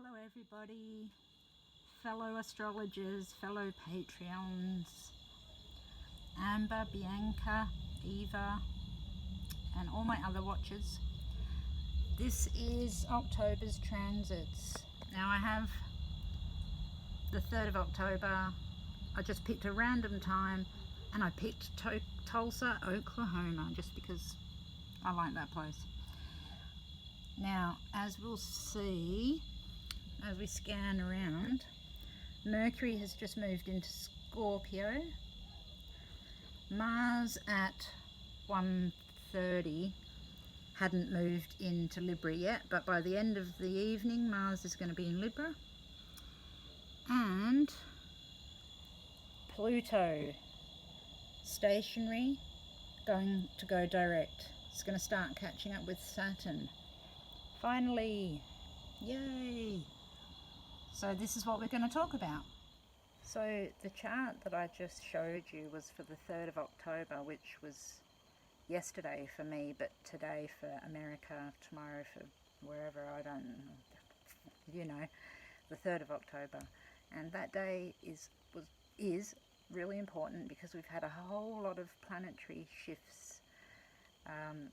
Hello everybody, fellow astrologers, fellow Patreons, Amber, Bianca, Eva and all my other watchers. This is October's transits. Now I have the 3rd of October. I just picked a random time and I picked Tulsa, Oklahoma, just because I like that place. Now, as we'll see as we scan around, Mercury has just moved into Scorpio. Mars at 1:30 hadn't moved into Libra yet, but by the end of the evening Mars is going to be in Libra. And Pluto, stationary, going to go direct. It's going to start catching up with Saturn. Finally, yay! So this is what we're going to talk about. So the chart that I just showed you was for the 3rd of October, which was yesterday for me, but today for America, tomorrow for wherever, I don't know, you know, the 3rd of October. And that day is really important because we've had a whole lot of planetary shifts.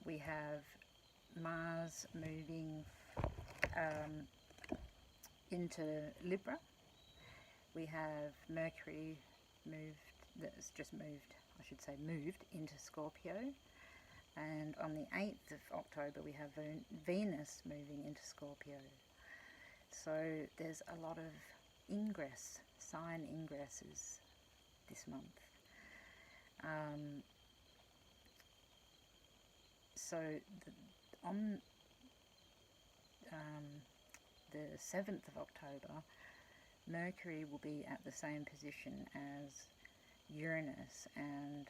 We have Mars moving into Libra. We have Mercury moved into Scorpio. And on the 8th of October we have Venus moving into Scorpio. So there's a lot of sign ingresses this month. On the 7th of October, Mercury will be at the same position as Uranus and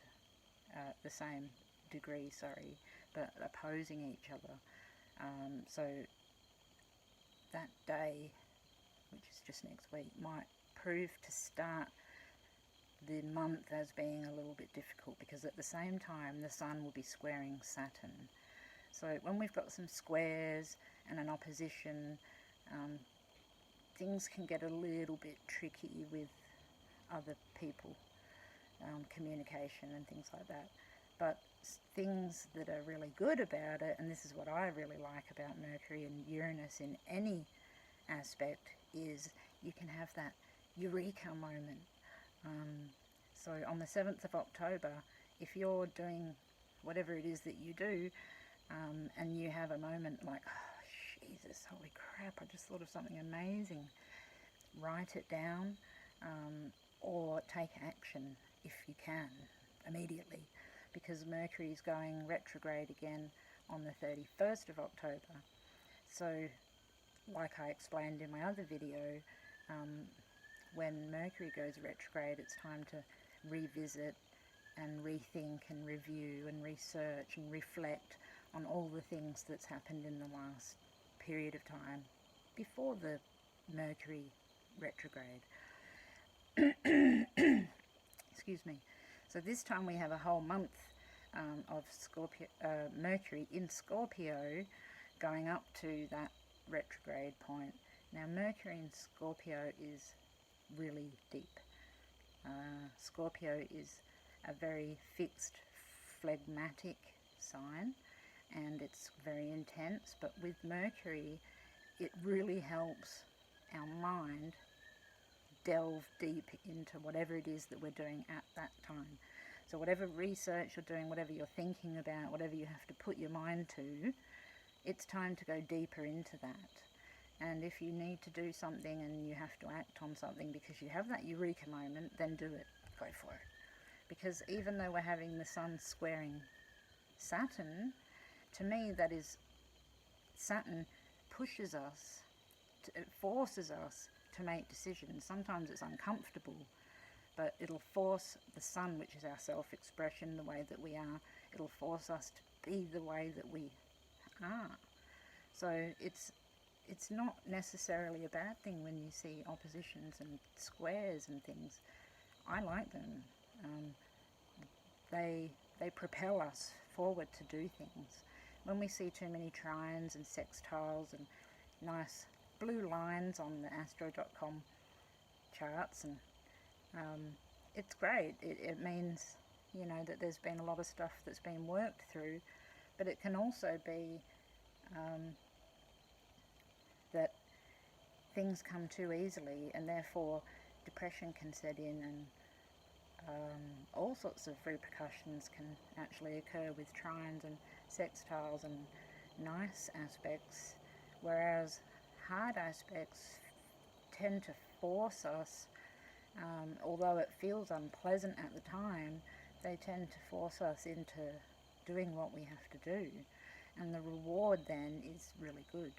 the same degree, but opposing each other. So that day, which is just next week, might prove to start the month as being a little bit difficult, because at the same time the Sun will be squaring Saturn. So when we've got some squares and an opposition, things can get a little bit tricky with other people, communication and things like that. But things that are really good about it, and this is what I really like about Mercury and Uranus in any aspect, is you can have that eureka moment. So on the 7th of October, if you're doing whatever it is that you do, and you have a moment like, oh, Jesus, holy crap, I just thought of something amazing, write it down, or take action if you can immediately, because Mercury is going retrograde again on the 31st of October. So like I explained in my other video, when Mercury goes retrograde, it's time to revisit and rethink and review and research and reflect on all the things that's happened in the last period of time before the Mercury retrograde. Excuse me. So this time we have a whole month of Mercury in Scorpio going up to that retrograde point. Now Mercury in Scorpio is really deep. Scorpio is a very fixed, phlegmatic sign, and it's very intense, but with Mercury it really helps our mind delve deep into whatever it is that we're doing at that time. So whatever research you're doing, whatever you're thinking about, whatever you have to put your mind to, it's time to go deeper into that. And if you need to do something and you have to act on something because you have that eureka moment, then do it. Go for it. Because even though we're having the Sun squaring Saturn, to me that is, Saturn pushes us, it forces us to make decisions. Sometimes it's uncomfortable, but it'll force the Sun, which is our self-expression, the way that we are, it'll force us to be the way that we are. So it's not necessarily a bad thing when you see oppositions and squares and things. I like them. They propel us forward to do things. When we see too many trines and sextiles and nice blue lines on the astro.com charts, and it's great. It means, you know, that there's been a lot of stuff that's been worked through, but it can also be that things come too easily, and therefore depression can set in, and all sorts of repercussions can actually occur with trines and sextiles and nice aspects, whereas hard aspects tend to force us, although it feels unpleasant at the time, they tend to force us into doing what we have to do, and the reward then is really good.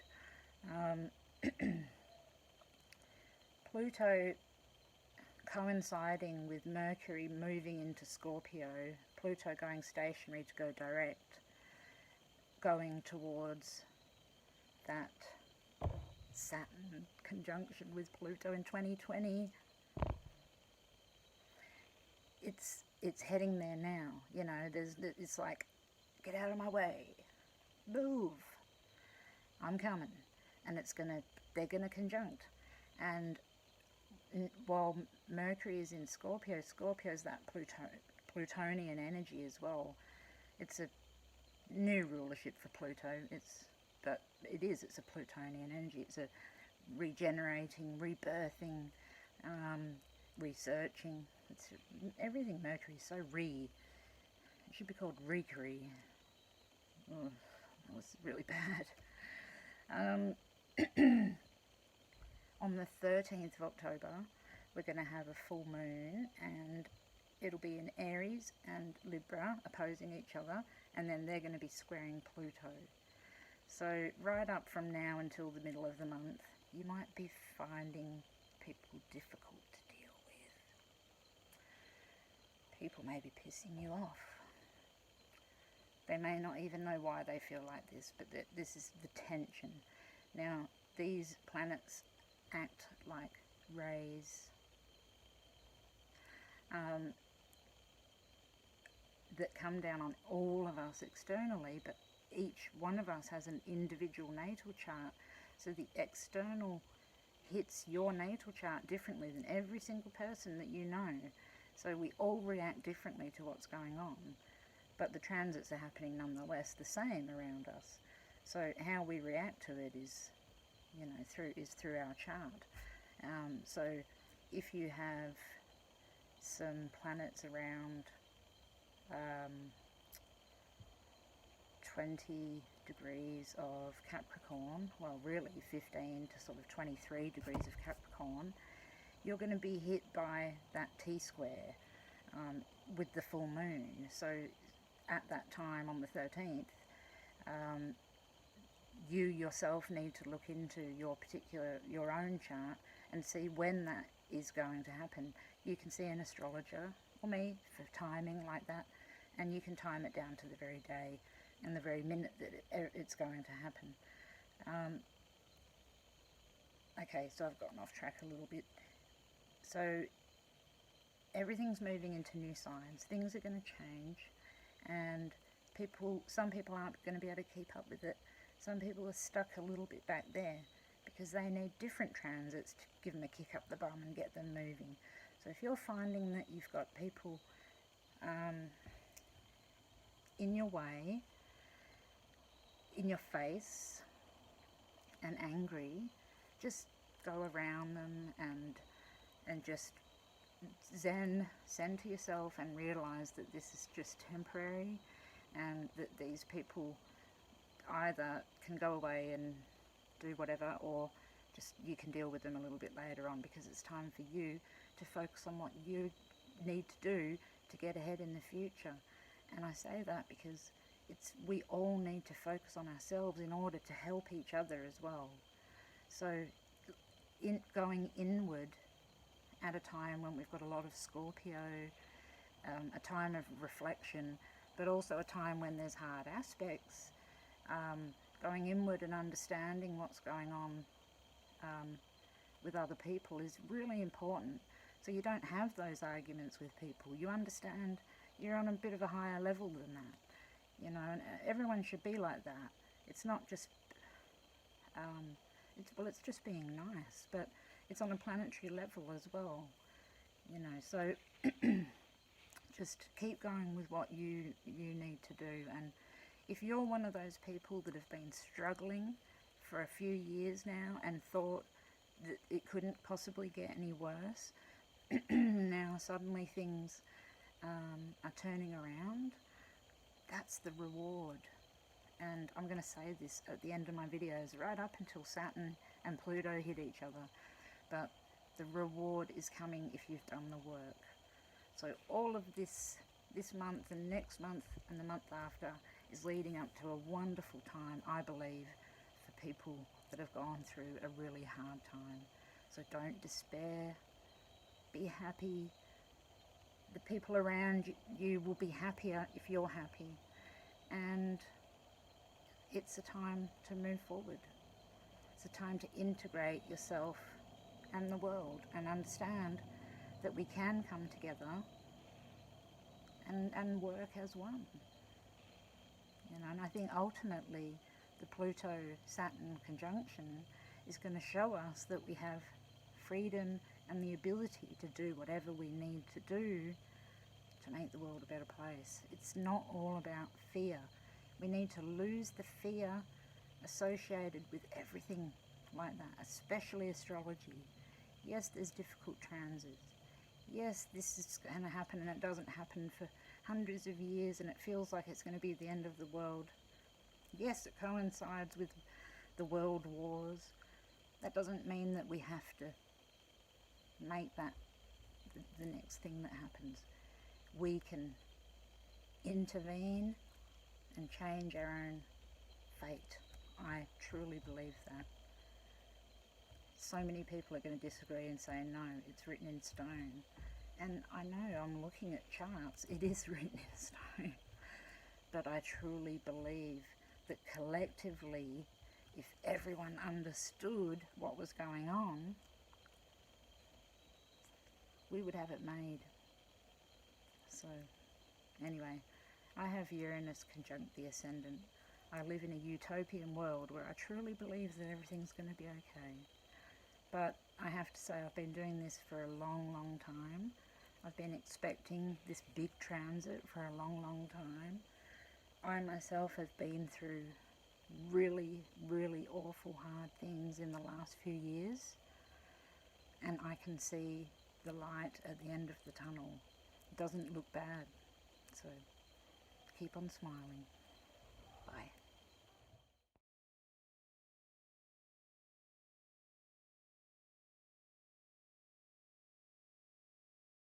Pluto coinciding with Mercury moving into Scorpio, Pluto going stationary to go direct, going towards that Saturn conjunction with Pluto in 2020. It's heading there now, you know. It's like, get out of my way, move, I'm coming, and they're gonna conjunct. And while Mercury is in Scorpio, Scorpio's that Plutonian energy as well. It's a new rulership for Pluto. It's a Plutonian energy. It's a regenerating, rebirthing, researching. It's everything Mercury is so it should be called Reekery. Oh, that was really bad. On the 13th of October, we're going to have a full moon, and it'll be in Aries and Libra opposing each other, and then they're going to be squaring Pluto. So right up from now until the middle of the month, you might be finding people difficult to deal with. People may be pissing you off. They may not even know why they feel like this, but this is the tension. Now, these planets act like rays that come down on all of us externally, but each one of us has an individual natal chart, so the external hits your natal chart differently than every single person that you know. So we all react differently to what's going on, but the transits are happening nonetheless the same around us. So how we react to it is, you know, through our chart. So if you have some planets around 20 degrees of Capricorn, well really 15 to sort of 23 degrees of Capricorn, you're going to be hit by that T-square with the full moon. So at that time on the 13th, you yourself need to look into your own chart and see when that is going to happen. You can see an astrologer or me for timing like that, and you can time it down to the very day and the very minute that it's going to happen. Okay, so I've gotten off track a little bit. So everything's moving into new signs. Things are going to change, and some people aren't going to be able to keep up with it. Some people are stuck a little bit back there because they need different transits to give them a kick up the bum and get them moving. So if you're finding that you've got people in your way, in your face, and angry, just go around them and just send to yourself and realize that this is just temporary, and that these people either can go away and do whatever, or just you can deal with them a little bit later on, because it's time for you to focus on what you need to do to get ahead in the future. And I say that because we all need to focus on ourselves in order to help each other as well. So going inward at a time when we've got a lot of Scorpio, a time of reflection, but also a time when there's hard aspects, going inward and understanding what's going on with other people is really important. So you don't have those arguments with people. You understand you're on a bit of a higher level than that, you know, and everyone should be like that. It's not just it's just being nice, but it's on a planetary level as well, you know. So just keep going with what you need to do. And if you're one of those people that have been struggling for a few years now and thought that it couldn't possibly get any worse, now suddenly things are turning around, that's the reward. And I'm going to say this at the end of my videos, right up until Saturn and Pluto hit each other, but the reward is coming if you've done the work. So all of this month and next month and the month after is leading up to a wonderful time, I believe, for people that have gone through a really hard time. So don't despair, be happy. The people around you will be happier if you're happy, and it's a time to move forward. It's a time to integrate yourself and the world and understand that we can come together and work as one. You know, and I think ultimately the Pluto-Saturn conjunction is going to show us that we have freedom and the ability to do whatever we need to do to make the world a better place. It's not all about fear. We need to lose the fear associated with everything like that, especially astrology. Yes, there's difficult transits. Yes, this is going to happen, and it doesn't happen for hundreds of years, and it feels like it's going to be the end of the world. Yes, it coincides with the world wars. That doesn't mean that we have to make that the next thing that happens. We can intervene and change our own fate. I truly believe that. So many people are going to disagree and say, no, it's written in stone. And I know, I'm looking at charts, it is written in stone. But I truly believe that collectively, if everyone understood what was going on, we would have it made. So, anyway, I have Uranus conjunct the Ascendant. I live in a utopian world where I truly believe that everything's going to be okay. But I have to say, I've been doing this for a long, long time. I've been expecting this big transit for a long, long time. I myself have been through really, really awful, hard things in the last few years. And I can see the light at the end of the tunnel. It doesn't look bad. So keep on smiling.